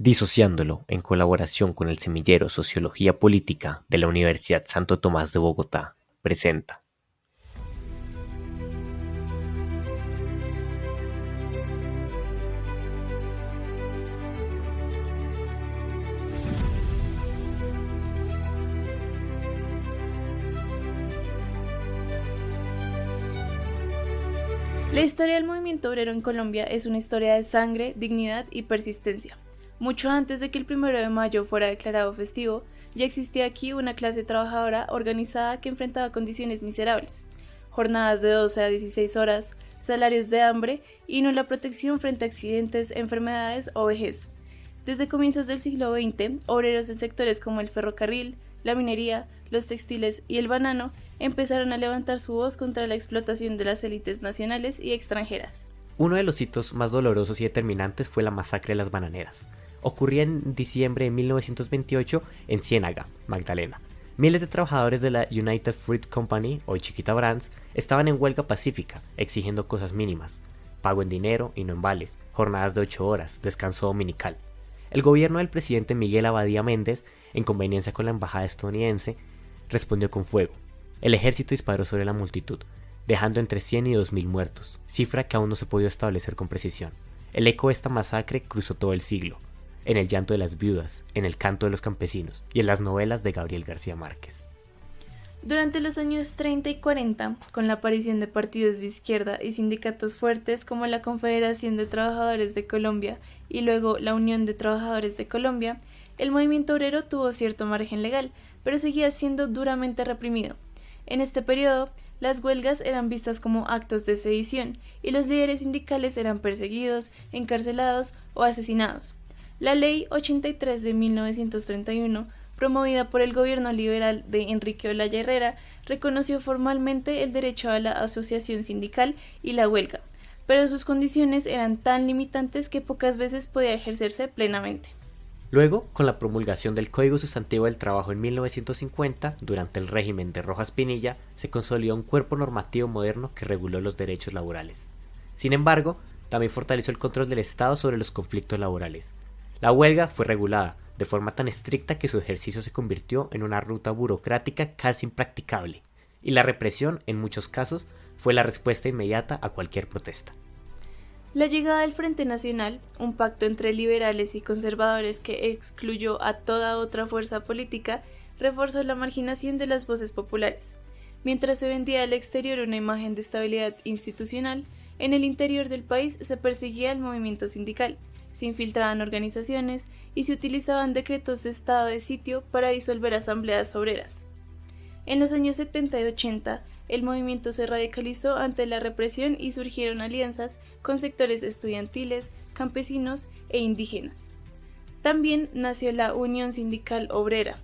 Disociándolo, en colaboración con el semillero Sociología Política de la Universidad Santo Tomás de Bogotá, presenta. La historia del movimiento obrero en Colombia es una historia de sangre, dignidad y persistencia. Mucho antes de que el 1 de mayo fuera declarado festivo, ya existía aquí una clase trabajadora organizada que enfrentaba condiciones miserables, jornadas de 12 a 16 horas, salarios de hambre y no la protección frente a accidentes, enfermedades o vejez. Desde comienzos del siglo XX, obreros en sectores como el ferrocarril, la minería, los textiles y el banano empezaron a levantar su voz contra la explotación de las élites nacionales y extranjeras. Uno de los hitos más dolorosos y determinantes fue la masacre de las bananeras. Ocurría en diciembre de 1928 en Ciénaga, Magdalena. Miles de trabajadores de la United Fruit Company, hoy Chiquita Brands, estaban en huelga pacífica, exigiendo cosas mínimas: pago en dinero y no en vales, jornadas de 8 horas, descanso dominical. El gobierno del presidente Miguel Abadía Méndez, en conveniencia con la embajada estadounidense, respondió con fuego. El ejército disparó sobre la multitud, dejando entre 100 y 2000 muertos, cifra que aún no se ha podido establecer con precisión. El eco de esta masacre cruzó todo el siglo, en el llanto de las viudas, en el canto de los campesinos y en las novelas de Gabriel García Márquez. Durante los años 30 y 40, con la aparición de partidos de izquierda y sindicatos fuertes como la Confederación de Trabajadores de Colombia y luego la Unión de Trabajadores de Colombia, el movimiento obrero tuvo cierto margen legal, pero seguía siendo duramente reprimido. En este periodo, las huelgas eran vistas como actos de sedición y los líderes sindicales eran perseguidos, encarcelados o asesinados. La Ley 83 de 1931, promovida por el gobierno liberal de Enrique Olaya Herrera, reconoció formalmente el derecho a la asociación sindical y la huelga, pero sus condiciones eran tan limitantes que pocas veces podía ejercerse plenamente. Luego, con la promulgación del Código Sustantivo del Trabajo en 1950, durante el régimen de Rojas Pinilla, se consolidó un cuerpo normativo moderno que reguló los derechos laborales. Sin embargo, también fortaleció el control del Estado sobre los conflictos laborales. La huelga fue regulada, de forma tan estricta que su ejercicio se convirtió en una ruta burocrática casi impracticable, y la represión, en muchos casos, fue la respuesta inmediata a cualquier protesta. La llegada del Frente Nacional, un pacto entre liberales y conservadores que excluyó a toda otra fuerza política, reforzó la marginación de las voces populares. Mientras se vendía al exterior una imagen de estabilidad institucional, en el interior del país se perseguía el movimiento sindical, se infiltraban organizaciones y se utilizaban decretos de estado de sitio para disolver asambleas obreras. En los años 70 y 80, el movimiento se radicalizó ante la represión y surgieron alianzas con sectores estudiantiles, campesinos e indígenas. También nació la Unión Sindical Obrera,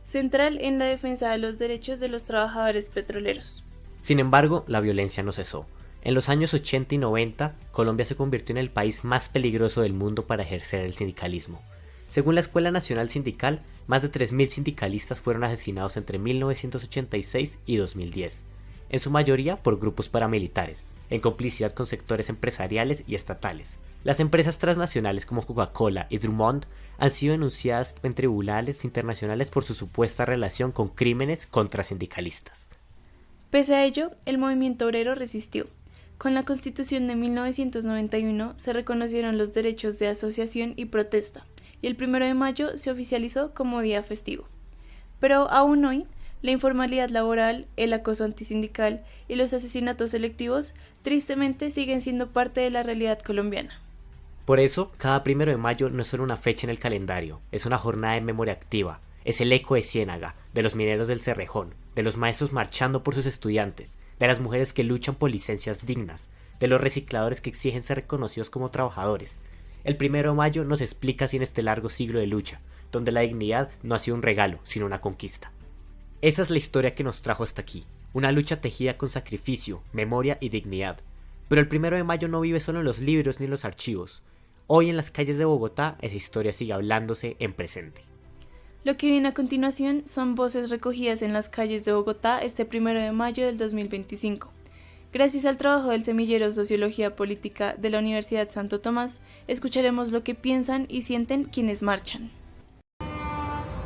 central en la defensa de los derechos de los trabajadores petroleros. Sin embargo, la violencia no cesó. En los años 80 y 90, Colombia se convirtió en el país más peligroso del mundo para ejercer el sindicalismo. Según la Escuela Nacional Sindical, más de 3000 sindicalistas fueron asesinados entre 1986 y 2010, en su mayoría por grupos paramilitares, en complicidad con sectores empresariales y estatales. Las empresas transnacionales como Coca-Cola y Drummond han sido denunciadas en tribunales internacionales por su supuesta relación con crímenes contra sindicalistas. Pese a ello, el movimiento obrero resistió. Con la Constitución de 1991 se reconocieron los derechos de asociación y protesta, y el 1 de mayo se oficializó como día festivo. Pero aún hoy, la informalidad laboral, el acoso antisindical y los asesinatos selectivos tristemente siguen siendo parte de la realidad colombiana. Por eso, cada 1 de mayo no es solo una fecha en el calendario, es una jornada de memoria activa, es el eco de Ciénaga, de los mineros del Cerrejón, de los maestros marchando por sus estudiantes, de las mujeres que luchan por licencias dignas, de los recicladores que exigen ser reconocidos como trabajadores. El 1 de mayo nos explica así en este largo siglo de lucha, donde la dignidad no ha sido un regalo, sino una conquista. Esa es la historia que nos trajo hasta aquí, una lucha tejida con sacrificio, memoria y dignidad. Pero el 1 de mayo no vive solo en los libros ni en los archivos. Hoy en las calles de Bogotá esa historia sigue hablándose en presente. Lo que viene a continuación son voces recogidas en las calles de Bogotá este 1 de mayo del 2025. Gracias al trabajo del semillero Sociología Política de la Universidad Santo Tomás, escucharemos lo que piensan y sienten quienes marchan.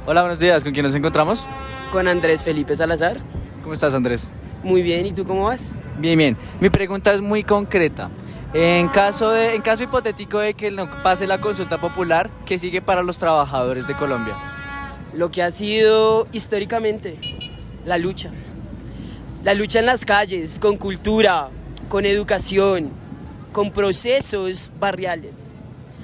Hola, buenos días. ¿Con quién nos encontramos? Con Andrés Felipe Salazar. ¿Cómo estás, Andrés? Muy bien, ¿y tú cómo vas? Bien, bien. Mi pregunta es muy concreta. En caso hipotético de que no pase la consulta popular, ¿qué sigue para los trabajadores de Colombia? Lo que ha sido históricamente la lucha. La lucha en las calles, con cultura, con educación, con procesos barriales.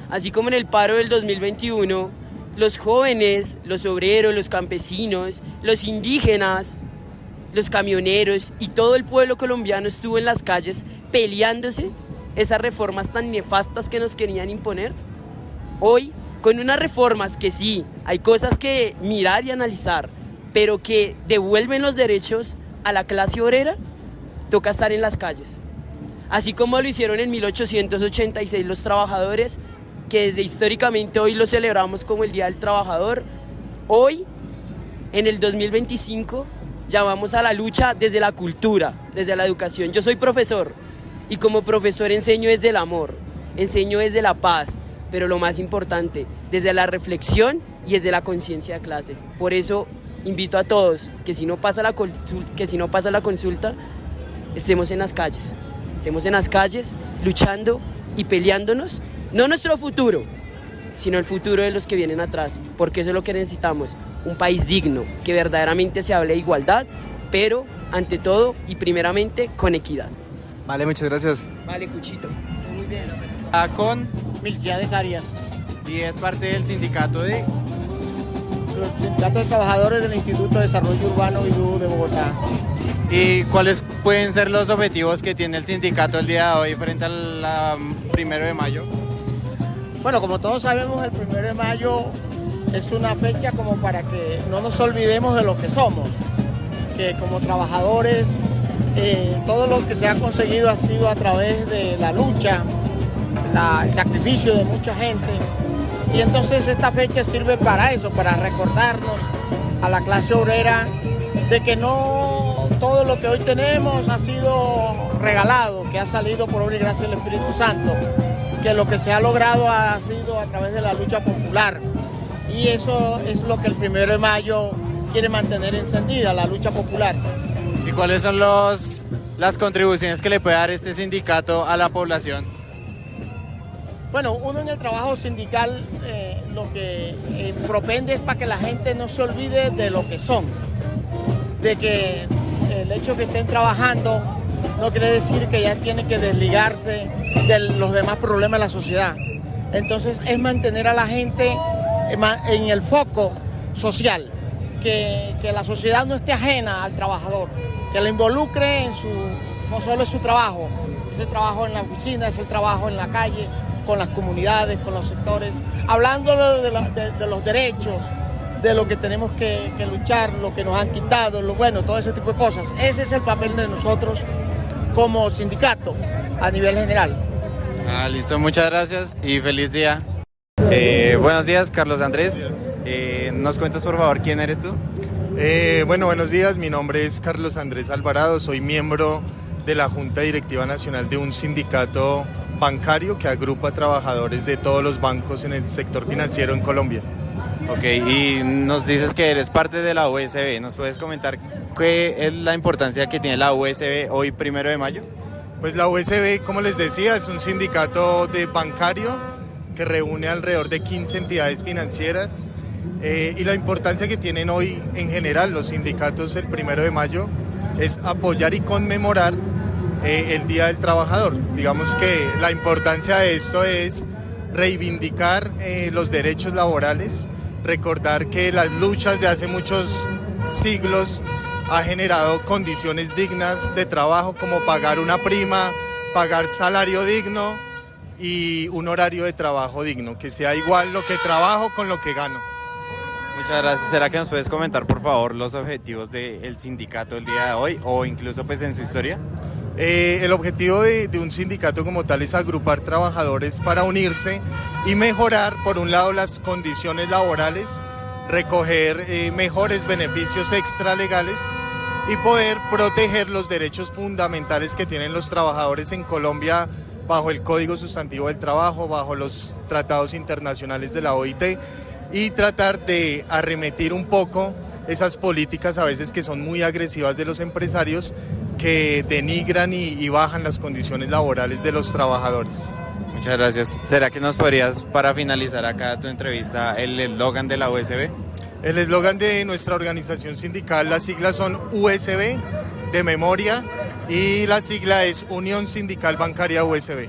Así como en el paro del 2021, los jóvenes, los obreros, los campesinos, los indígenas, los camioneros y todo el pueblo colombiano estuvo en las calles peleándose esas reformas tan nefastas que nos querían imponer. Hoy, con unas reformas que sí, hay cosas que mirar y analizar, pero que devuelven los derechos a la clase obrera, toca estar en las calles. Así como lo hicieron en 1886 los trabajadores, que desde históricamente hoy lo celebramos como el Día del Trabajador, hoy, en el 2025, llamamos a la lucha desde la cultura, desde la educación. Yo soy profesor y como profesor enseño desde el amor, enseño desde la paz, pero lo más importante, desde la reflexión y desde la conciencia de clase. Por eso invito a todos que si no pasa la consulta, estemos en las calles, luchando y peleándonos, no nuestro futuro, sino el futuro de los que vienen atrás, porque eso es lo que necesitamos, un país digno, que verdaderamente se hable de igualdad, pero ante todo y primeramente con equidad. Vale, muchas gracias. Vale, Cuchito. Muy bien. Con Milciades Arias. Y es parte del sindicato de... Los sindicatos de trabajadores del Instituto de Desarrollo Urbano IDU de Bogotá. ¿Y cuáles pueden ser los objetivos que tiene el sindicato el día de hoy frente al 1 de mayo? Bueno, como todos sabemos, el 1 de mayo es una fecha como para que no nos olvidemos de lo que somos, que como trabajadores todo lo que se ha conseguido ha sido a través de la lucha, el sacrificio de mucha gente. Y entonces esta fecha sirve para eso, para recordarnos a la clase obrera de que no todo lo que hoy tenemos ha sido regalado, que ha salido por obra y gracia del Espíritu Santo, que lo que se ha logrado ha sido a través de la lucha popular. Y eso es lo que el 1 de mayo quiere mantener encendida, la lucha popular. ¿Y cuáles son las contribuciones que le puede dar este sindicato a la población? Bueno, uno en el trabajo sindical lo que propende es para que la gente no se olvide de lo que son, de que el hecho de que estén trabajando no quiere decir que ya tienen que desligarse de los demás problemas de la sociedad. Entonces es mantener a la gente en el foco social, que la sociedad no esté ajena al trabajador, que la involucre no solo en su trabajo, es el trabajo en la oficina, es el trabajo en la calle, con las comunidades, con los sectores, hablando de los derechos, de lo que tenemos que luchar, lo que nos han quitado, todo ese tipo de cosas. Ese es el papel de nosotros como sindicato a nivel general. Listo, muchas gracias y feliz día. Buenos días, Carlos Andrés. ¿Nos cuentas por favor quién eres tú? Buenos días, mi nombre es Carlos Andrés Alvarado, soy miembro de la Junta Directiva Nacional de un sindicato bancario que agrupa trabajadores de todos los bancos en el sector financiero en Colombia. Ok, y nos dices que eres parte de la USB. ¿Nos puedes comentar qué es la importancia que tiene la USB hoy 1 de mayo? Pues la USB, como les decía, es un sindicato bancario que reúne alrededor de 15 entidades financieras y la importancia que tienen hoy en general los sindicatos el 1 de mayo es apoyar y conmemorar el Día del Trabajador. Digamos que la importancia de esto es reivindicar los derechos laborales, recordar que las luchas de hace muchos siglos ha generado condiciones dignas de trabajo como pagar una prima, pagar salario digno y un horario de trabajo digno, que sea igual lo que trabajo con lo que gano. Muchas gracias. ¿Será que nos puedes comentar por favor los objetivos del sindicato el día de hoy o incluso pues en su historia? El objetivo de un sindicato como tal es agrupar trabajadores para unirse y mejorar, por un lado, las condiciones laborales, recoger mejores beneficios extralegales y poder proteger los derechos fundamentales que tienen los trabajadores en Colombia bajo el Código Sustantivo del Trabajo, bajo los tratados internacionales de la OIT, y tratar de arremetir un poco esas políticas a veces que son muy agresivas de los empresarios, que denigran y bajan las condiciones laborales de los trabajadores. Muchas gracias. ¿Será que nos podrías, para finalizar acá tu entrevista, el eslogan de la USB? El eslogan de nuestra organización sindical, las siglas son USB, de memoria, y la sigla es Unión Sindical Bancaria USB.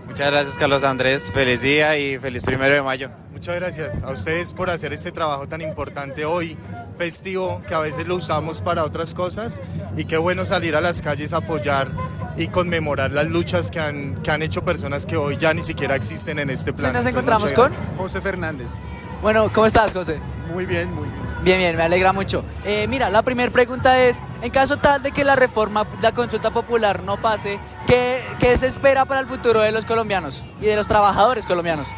Muchas gracias, Carlos Andrés. Feliz día y feliz 1 de mayo. Muchas gracias a ustedes por hacer este trabajo tan importante hoy, festivo, que a veces lo usamos para otras cosas, y qué bueno salir a las calles a apoyar y conmemorar las luchas que han hecho personas que hoy ya ni siquiera existen en este plano. Nos Entonces, encontramos muchas con gracias. José Fernández. Bueno, ¿cómo estás, José? Muy bien, muy bien. Bien, bien, me alegra mucho. Mira, la primera pregunta es, en caso tal de que la reforma, la consulta popular no pase, ¿qué se espera para el futuro de los colombianos y de los trabajadores colombianos?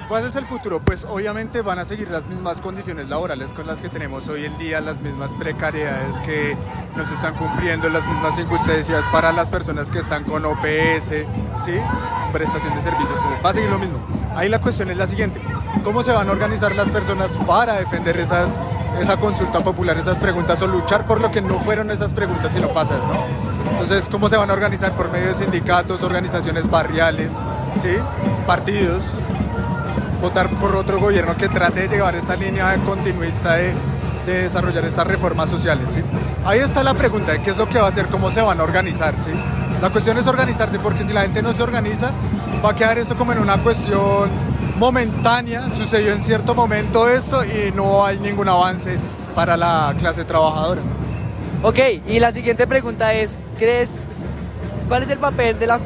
¿Cuál es el futuro? Pues obviamente van a seguir las mismas condiciones laborales con las que tenemos hoy en día, las mismas precariedades que nos están cumpliendo, las mismas injusticias para las personas que están con OPS, ¿sí? Prestación de servicios, va a seguir lo mismo. Ahí la cuestión es la siguiente, ¿cómo se van a organizar las personas para defender esa consulta popular, esas preguntas, o luchar por lo que no fueron esas preguntas si lo pasas, ¿no? Entonces, ¿cómo se van a organizar? Por medio de sindicatos, organizaciones barriales, ¿sí? Partidos. Votar por otro gobierno que trate de llevar esta línea continuista de desarrollar estas reformas sociales, ¿sí? Ahí está la pregunta de qué es lo que va a hacer, cómo se van a organizar, ¿sí? La cuestión es organizarse, porque si la gente no se organiza, va a quedar esto como en una cuestión momentánea, sucedió en cierto momento esto y no hay ningún avance para la clase trabajadora. Ok, y la siguiente pregunta es, ¿cuál es el papel de la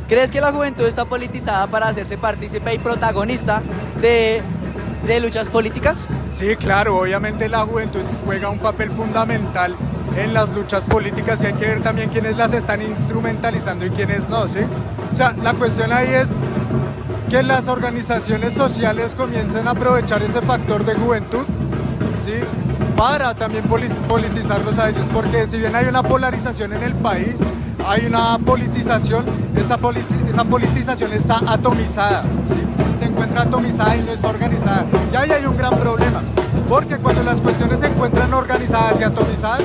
¿crees que la juventud está politizada para hacerse partícipe y protagonista de luchas políticas? Sí, claro, obviamente la juventud juega un papel fundamental en las luchas políticas y hay que ver también quiénes las están instrumentalizando y quiénes no, ¿sí? O sea, la cuestión ahí es que las organizaciones sociales comiencen a aprovechar ese factor de juventud, ¿sí? Para también politizarlos a ellos, porque si bien hay una polarización en el país, hay una politización, esa politización está atomizada, ¿sí? Se encuentra atomizada y no está organizada. Y ahí hay un gran problema, porque cuando las cuestiones se encuentran organizadas y atomizadas,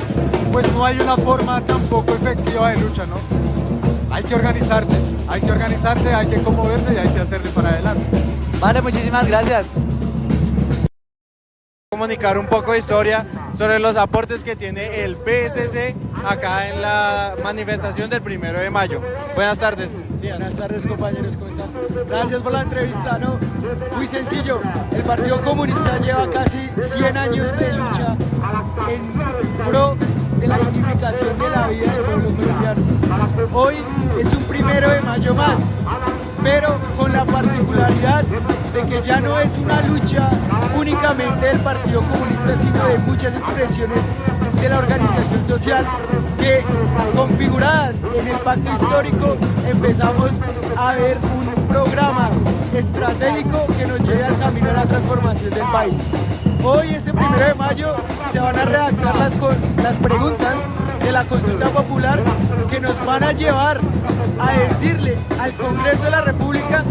pues no hay una forma tampoco efectiva de lucha, ¿no? Hay que organizarse, hay que conmoverse y hay que hacerle para adelante. Vale, muchísimas gracias. Comunicar un poco de historia sobre los aportes que tiene el PSC acá en la manifestación del 1 de mayo. Buenas tardes. Buenas tardes, compañeros, ¿cómo están? Gracias por la entrevista, ¿no? Muy sencillo, el Partido Comunista lleva casi 100 años de lucha en pro de la dignificación de la vida del pueblo colombiano. Hoy es un 1 de mayo más, pero con la particularidad de que ya no es una lucha únicamente del Partido Comunista, sino de muchas expresiones de la organización social que, configuradas en el pacto histórico, empezamos a ver un programa estratégico que nos lleve al camino de la transformación del país. Hoy, este 1 de mayo, se van a redactar las preguntas de la consulta popular que nos van a llevar a decirle al Congreso de la República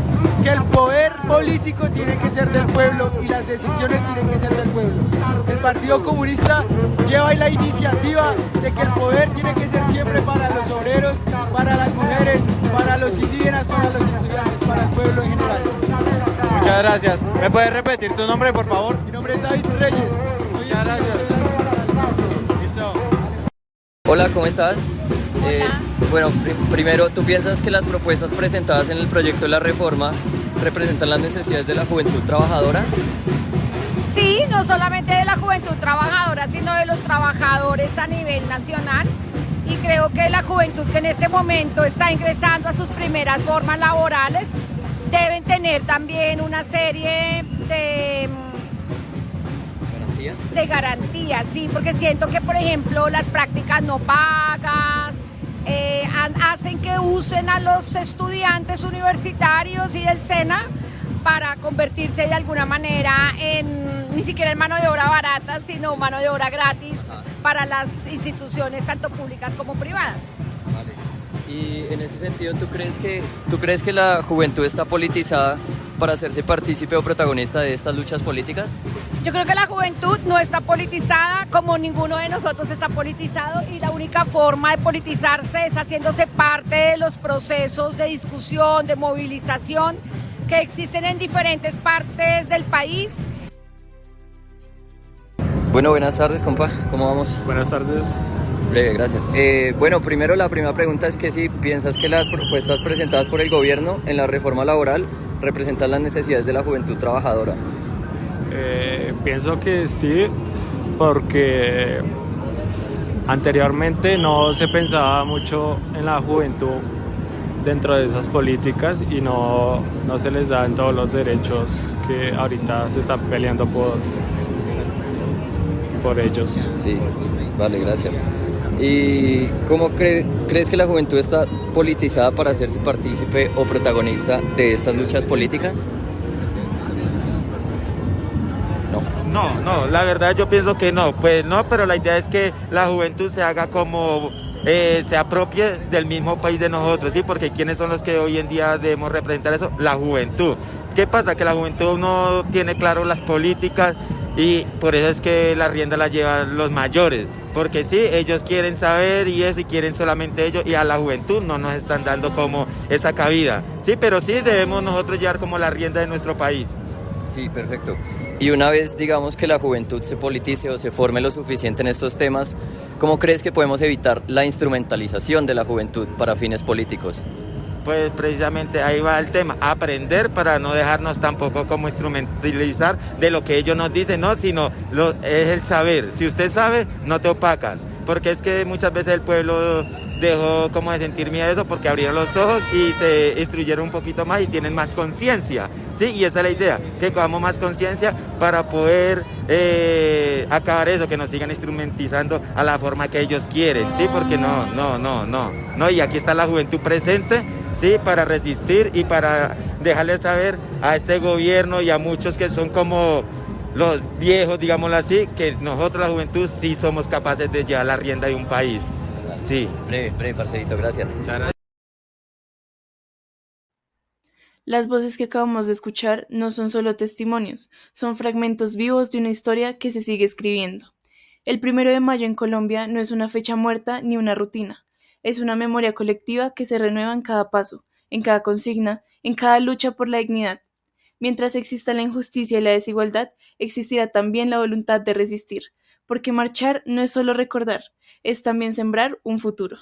que el poder político tiene que ser del pueblo y las decisiones tienen que ser del pueblo. El Partido Comunista lleva la iniciativa de que el poder tiene que ser siempre para los obreros, para las mujeres, para los indígenas, para los estudiantes, para el pueblo en general. Muchas gracias. ¿Me puedes repetir tu nombre, por favor? Mi nombre es David Reyes. Muchas gracias. Listo. Hola, ¿cómo estás? Bueno, primero, ¿tú piensas que las propuestas presentadas en el proyecto de la reforma representan las necesidades de la juventud trabajadora? Sí, no solamente de la juventud trabajadora, sino de los trabajadores a nivel nacional. Y creo que la juventud que en este momento está ingresando a sus primeras formas laborales deben tener también una serie de garantías, sí, porque siento que, por ejemplo, las prácticas no pagas hacen que usen a los estudiantes universitarios y del SENA para convertirse de alguna manera en ni siquiera es mano de obra barata, sino mano de obra gratis para las instituciones tanto públicas como privadas. Vale. Y en ese sentido, ¿tú crees que la juventud está politizada para hacerse partícipe o protagonista de estas luchas políticas? Yo creo que la juventud no está politizada como ninguno de nosotros está politizado, y la única forma de politizarse es haciéndose parte de los procesos de discusión, de movilización que existen en diferentes partes del país. Bueno, buenas tardes, compa. ¿Cómo vamos? Buenas tardes. Breve, gracias. Bueno, primero la primera pregunta es que si piensas que las propuestas presentadas por el gobierno en la reforma laboral representan las necesidades de la juventud trabajadora. Pienso que sí, porque anteriormente no se pensaba mucho en la juventud dentro de esas políticas y no se les dan todos los derechos que ahorita se están peleando por ellos. Sí, vale, gracias. ¿Y cómo crees que la juventud está politizada para hacerse partícipe o protagonista de estas luchas políticas? No, la verdad yo pienso que no, pues no, pero la idea es que la juventud se haga como, se apropie del mismo país de nosotros, ¿sí? Porque ¿quiénes son los que hoy en día debemos representar eso? La juventud. ¿Qué pasa? Que la juventud no tiene claro las políticas y por eso es que la rienda la llevan los mayores, porque sí, ellos quieren saber y eso y quieren solamente ellos, y a la juventud no nos están dando como esa cabida, sí, pero sí debemos nosotros llevar como la rienda de nuestro país. Sí, perfecto. Y una vez digamos que la juventud se politice o se forme lo suficiente en estos temas, ¿cómo crees que podemos evitar la instrumentalización de la juventud para fines políticos? Pues precisamente ahí va el tema, aprender para no dejarnos tampoco como instrumentalizar de lo que ellos nos dicen, no, sino es el saber. Si usted sabe, no te opacan, porque es que muchas veces el pueblo dejó como de sentir miedo a eso porque abrieron los ojos y se instruyeron un poquito más y tienen más conciencia, ¿sí? Y esa es la idea, que cojamos más conciencia para poder acabar eso, que nos sigan instrumentalizando a la forma que ellos quieren, ¿sí? Porque no, y aquí está la juventud presente, ¿sí? Para resistir y para dejarles saber a este gobierno y a muchos que son como los viejos, digámoslo así, que nosotros la juventud sí somos capaces de llevar la rienda de un país. Sí. Breve, parcerito, gracias. Las voces que acabamos de escuchar no son solo testimonios, son fragmentos vivos de una historia que se sigue escribiendo. El 1 de mayo en Colombia no es una fecha muerta ni una rutina, es una memoria colectiva que se renueva en cada paso, en cada consigna, en cada lucha por la dignidad. Mientras exista la injusticia y la desigualdad, existirá también la voluntad de resistir, porque marchar no es solo recordar, es también sembrar un futuro.